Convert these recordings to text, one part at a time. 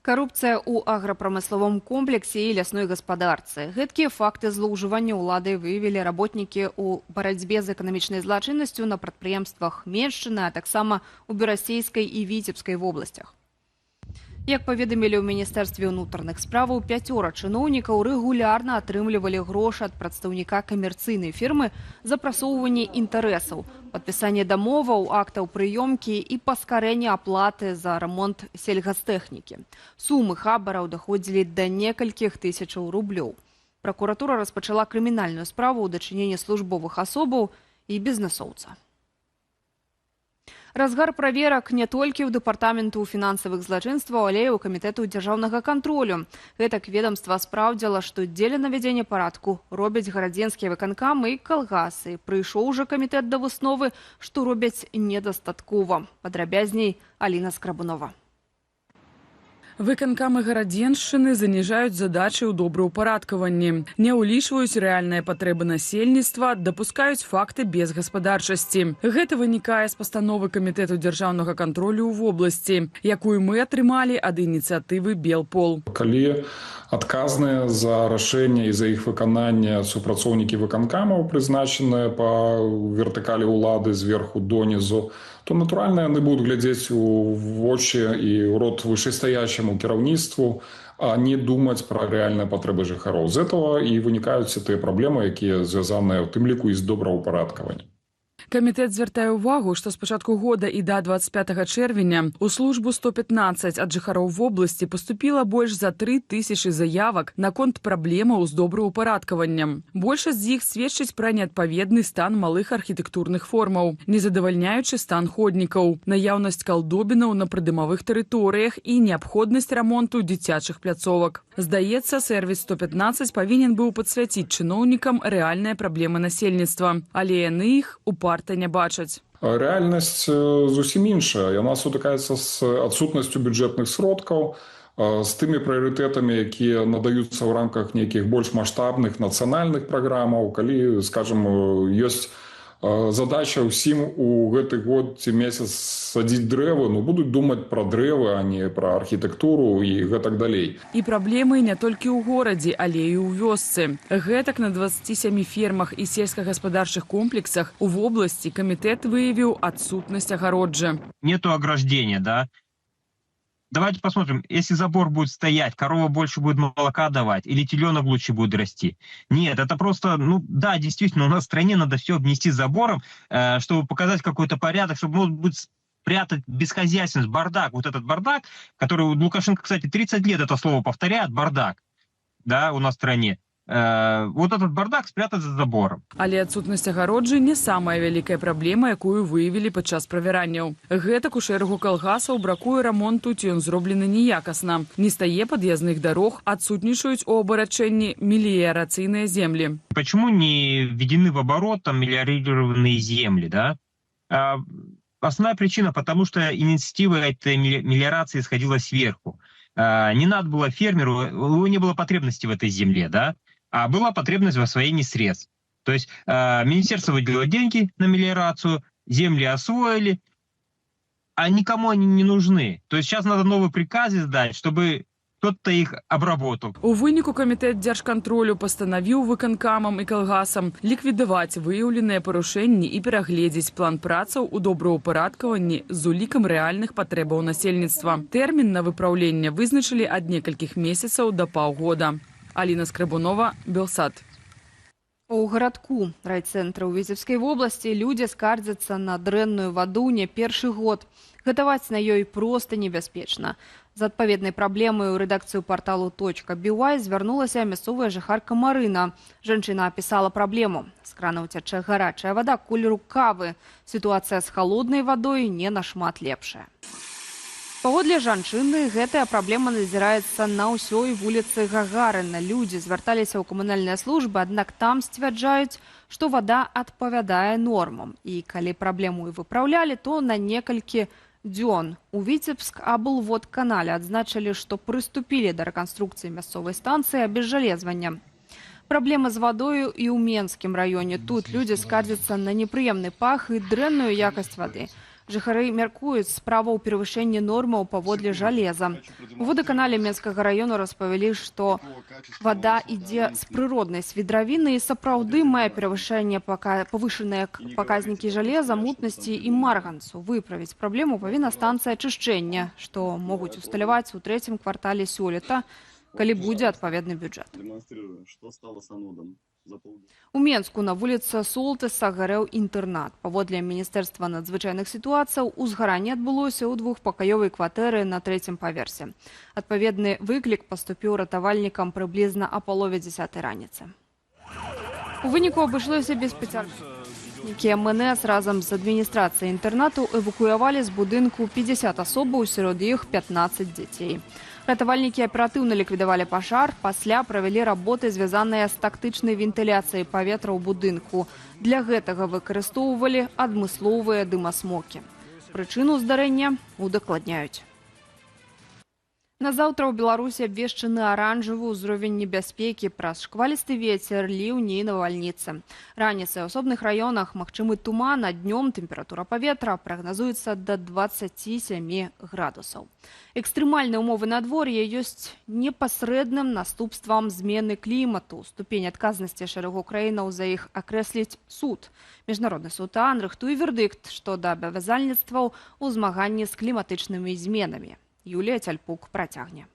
Карупцыя ў аграпрамысловым комплексе і лясной гаспадарцы. Гэткія факты злоўжывання ўлады выявілі работнікі ў барацьбе з эканамічнай злачыннасцю на прадпрыемствах Меншчыны, а таксама ў Берасейскай і Віцебскай вобласцях. Як паведамілі ў Міністэрстве ўнутраных справаў, 5 чыноўнікаў рэгулярна атрымлівалі грошы ад прадстаўніка камерцыйнай фірмы за прасоўванне інтарэсаў, падпісанне дамоваў, актаў прыёмкі і паскарэнне аплаты за рамонт сельгастэхнікі. Сумы хабараў даходзілі да некалькіх тысячаў рублёў. Пракуратура распачала крымінальную справу ў дачыненні службовых асобаў і бізнэсоўца. Разгар праверак не толькі ў дэпартаменту фінансавых злачынстваў, але і ў камітэту дзяржаўнага кантролю. Гэтак ведомства спраўдзіла, што дзеля навядзення парадку робяць гарадзенскія выканкамы і калгасы. Прыйшоў жа камітэт да высновы, што робяць недастаткова. Падрабязней Аліна Скрабунова. Выканкамы гарадзеншчыны заніжаюць задачы ў добраўпарадкаванні, не ўлічваюць рэальныя патрэбы насельніцтва, дапускаюць факты безгаспадарчасці. Гэта вынікае з пастановы камітэту дзяржаўнага кантролю ў вобласці, якую мы атрымалі ад ініцыятывы Белпол. Калі адказныя за рашэнне і за іх выкананне супрацоўнікі выканкамаў, прызначаныя па вертыкалі ўлады зверху донізу, то натуральна яны будуць глядзець у вочы і ў рот вышэйстаячаму кіраўніцтву, а не думаць пра рэальныя патрэбы жыхароў. З этого і вынікаюць тыя праблемы, якія звязаныя ў тым ліку і з добраўпарадкаваннем. Камітэт звяртае ўвагу, што з пачатку года і да 25 чэрвеня у службу 115 ад жыхароў вобласці паступіла больш за 3000 заявак наконт праблемаў з добраўпарадкаваннем. Большасць з іх сведчыць пра неадпаведны стан малых архітэктурных формаў, незадавальняючы стан ходнікаў, наяўнасць калдобінаў на прыдымавых тэрыторыях і неабходнасць рамонту дзіцячых пляцовак. Здаецца, сервіс 115 павінен быў падсвяціць чыноўнікам рэальныя праблемы насельніцтва, але яны іх упарта не бачаць. Рэальнасць зусім іншая. Яна сутыкаецца з адсутнасцю бюджэтных сродкаў, з тымі прыярытэтамі, якія надаюцца ў рамках нейкіх больш маштабных нацыянальных праграмаў, калі, скажам, ёсць задача ўсім у гэты год ці месяц садзіць дрэвы, будуць думаць пра дрэвы, а не пра архітэктуру і гэтак далей. І праблемы не толькі ў горадзе, але і ў вёсцы. Гэтак на 27 фермах і сельскагаспадарчых комплексах у вобласці камітэт выявіў адсутнасць агароджы. Нету ограждения, да? Давайте посмотрим, если забор будет стоять, корова больше будет молока давать или теленок лучше будет расти. Нет, это просто, да, действительно, у нас в стране надо все обнести забором, чтобы показать какой-то порядок, чтобы можно будет спрятать бесхозяйственность, бардак. Вот этот бардак, который Лукашенко, кстати, 30 лет это слово повторяет, бардак, да, у нас в стране. Вот этот бардак спрятать за забором. Але адсутнасць агароджы не самая вялікая праблема, якую выявілі падчас правяранняў. Гэтак у шэрагу калгасаў бракуе рамонту, ці ён зроблены неякасна. Не стае пад'язных дарог, адсутнічаюць у абарачэнні меліярацыйныя землі. Почему не введены в оборот там мелиорированные земли, да? Основная причина, потому что инициатива этой мелиорации исходила сверху. Не надо было фермеру, у него не было потребности в этой земле, да? А была потребность в освоении средств. То есть министерство выделило деньги на мелиорацию, земли освоили, а никому они не нужны. То есть сейчас надо новые приказы сдать, чтобы кто-то их обработал. У выніку камітэт дзяржкантролю пастанавіў выканкамам і калгасам ліквідаваць выяўленыя парушэнні і перагледзець план працаў у добраўпарадкаванні з улікам рэальных патрэбаў насельніцтва. Тэрмін на выпраўленне вызначылі ад некалькіх месяцаў да паўгода. Аліна Скрабунова, Белсат. У гарадку райцэнтра ў Віцебскай вобласці людзі скардзяцца на дрэнную ваду не першы год. Гатаваць на ёй проста небяспечна. З адпаведнай праблемай у рэдакцыю парталу .by звярнулася мясцовая жыхарка Марына. Жанчына апісала праблему. З крана ўцячэ гарачая вада колеру кавы. Сітуацыя з халоднай вадой не нашмат лепшая. Паводле жанчыны, гэтая праблема назіраецца на ўсёй вуліцы Гагарына. Людзі звярталіся ў камунальныя службы, аднак там сцвярджаюць, што вада адпавядае нормам. І калі праблему і выпраўлялі, то на некалькі дзён. У Віцебск аблводканале адзначылі, што прыступілі да рэканструкцыі мясцовай станцыі абезжалезвання. Праблема з вадою і ў Менскім раёне. Тут людзі скардзяцца на непрыемны пах і дрэнную якасць вады. Жыхары мяркуюць, справа ў перавышэнні нормаў паводле жалеза. У водаканале Менскага раёну распавялі, што вада ідзе з прыроднай свідравіны і сапраўды мае перавышэнне павышаныя паказнікі жалеза, мутнасці і марганцу. Выправіць праблему павінна станцыя ачышчэння, што могуць усталяваць у трэцім квартале сёлета, калі будзе адпаведны бюджэт. У Менску на вуліцы Солтыса гарэў інтэрнат. Паводле Міністэрства надзвычайных сітуацыяў, узгаранне адбылося ў двухпакаёвай кватэры на трэцім паверсе. Адпаведны выклік паступіў ратавальнікам прыблізна а палове 10-й раніцы. У выніку абышлося без спецыяльнікі МНС разам з адміністрацыяй інтэрнату эвакуявалі з будынку 50 асобаў, сярод іх 15 дзяцей. Ратавальнікі аператыўна ліквідавалі пажар, пасля правялі работы, звязаныя з тактычнай вентыляцыяй паветра ў будынку. Для гэтага выкарыстоўвалі адмысловыя дымасмокі. Прычыну здарэння удакладняюць. Назаўтра ў Беларусі абвешчаны аранжавы ўзровень небяспекі праз шквалісты вецер, ліўні і навальніцы. Раніцай у асобных раёнах магчымы туман, а днём тэмпература паветра прагназуецца да 27 градусаў. Экстрэмальныя ўмовы надвор'я ёсць непасрэдным наступствам змены клімату. Ступень адказнасці шэрагу краінаў за іх акрэсліць суд. Міжнародны суд ААН рыхтуе вердыкт што да абавязальніцтваў у змаганні з кліматычнымі зменамі. Юлія Цяльпук працягне.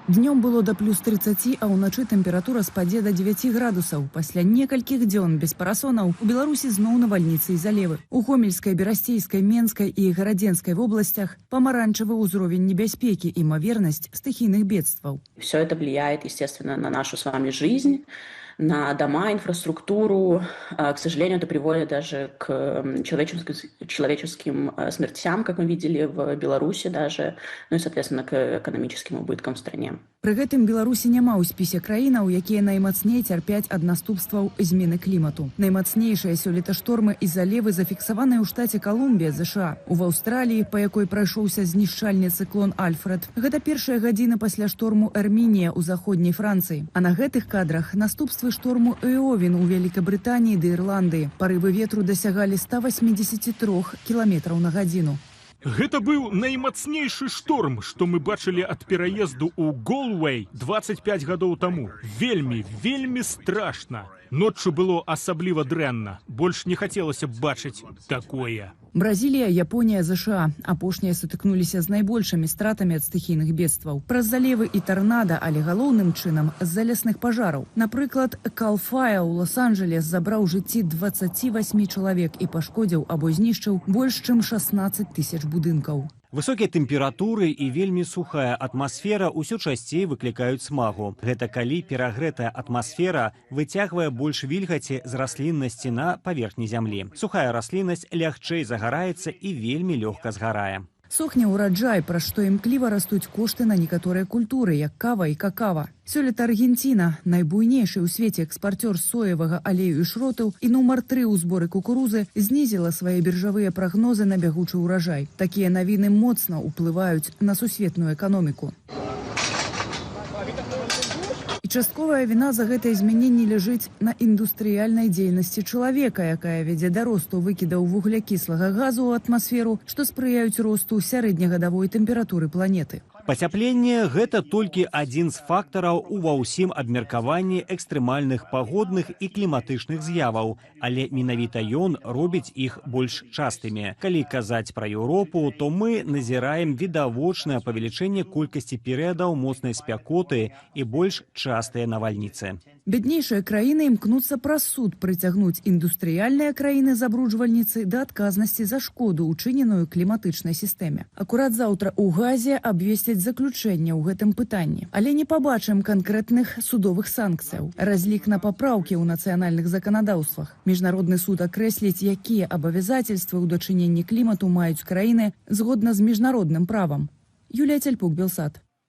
Днём было до плюс 30, а ўначы тэмпература спадзе до 9 градусаў. Пасля некалькіх дзён без парасонаў у Беларусі зноў навальніцы і залевы. У Гомельскай, Берасцейскай, Менскай і Гарадзенскай вобласцях памаранчевы ўзровень небяспекі і імавернасць стыхійных бедстваў. Все это влияет, естественно, на нашу с вами жизнь, на дома, инфраструктуру. К сожалению, это приводит даже к человеческим смертям, как мы видели в Беларуси даже, ну и, соответственно, к экономическим убыткам в стране. Пры гэтым Беларусі няма ў спісе краінаў, якія наймацней цярпяць ад наступстваў змены клімату. Наймацнейшыя сёлета штормы і залевы зафіксаваныя ў штаце Колумбія, США. У Аўстраліі, па якой прайшоўся знішчальны цыклон Альфред. Гэта першая гадзіна пасля шторму Эрмінія ў заходняй Францыі. А на гэтых кадрах наступствы шторму Эовін у Великабрытаніі ды Ірландыі. Парывы ветру дасягалі 183 км на гадзіну. Гэта быў наймацнейшы шторм, што мы бачылі ад пераезду ў Голвей 25 гадоў таму. Вельмі страшна. Ноччу было асабліва дрэнна. Больш не хацелася б бачыць такое. Бразілія, Японія, США апошнія сутыкнуліся з найбольшымі стратамі ад стыхійных бедстваў. Праз залевы і тарнада, але галоўным чынам з-за лясных пажараў. Напрыклад, Калфая ў Лос-Анджелес забраў жыцці 28 чалавек і пашкодзіў або знішчыў больш чым 16 тысяч будынкаў. Высокія тэмпературы і вельмі сухая атмасфера ўсё часцей выклікаюць смагу. Гэта калі перагрэтая атмасфера выцягвае больш вільгаці з расліннасці на паверхні зямлі. Сухая расліннасць лягчэй загараецца і вельмі лёгка згарае. Сохне ўраджай, праз што імкліва растуць кошты на некаторыя культуры, як кава і какава. Сёлета Аргенціна, найбуйнейшы ў свеце экспартёр соевага алею і шротаў і нумар 3 ў зборы кукурузы, знізіла свае біржавыя прагнозы на бягучы ўражай. Такія навіны моцна ўплываюць на сусветную эканоміку. І частковая віна за гэтае змяненне ляжыць на індустрыяльнай дзейнасці чалавека, якая вядзе да росту выкідаў вуглякіслага газу ў атмасферу, што спрыяюць росту сярэднегадавой тэмпературы планеты. Пацяпленне – гэта толькі адзін з фактараў ува ўсім абмеркаванні экстрэмальных пагодных і кліматычных з'яваў, але менавіта ён робіць іх больш частымі. Калі казаць пра Еўропу, то мы назіраем відавочнае павелічэнне колькасці перыядаў моцнай спякоты і больш частыя навальніцы. Беднейшыя краіны імкнуцца праз суд прыцягнуць індустрыяльныя краіны-забруджвальніцы да адказнасці за шкоду, учыненую кліматычнай сістэме. Акурат заўтра ў Газе абвесцяць заключэнне ў гэтым пытанні. Але не пабачым канкрэтных судовых санкцыяў. Разлік на папраўкі ў нацыянальных заканадаўствах. Міжнародны суд акрэсліць, якія абавязацельствы ў дачыненні клімату маюць краіны згодна з міжнародным правам. Юлія Цяльпук, Белсат.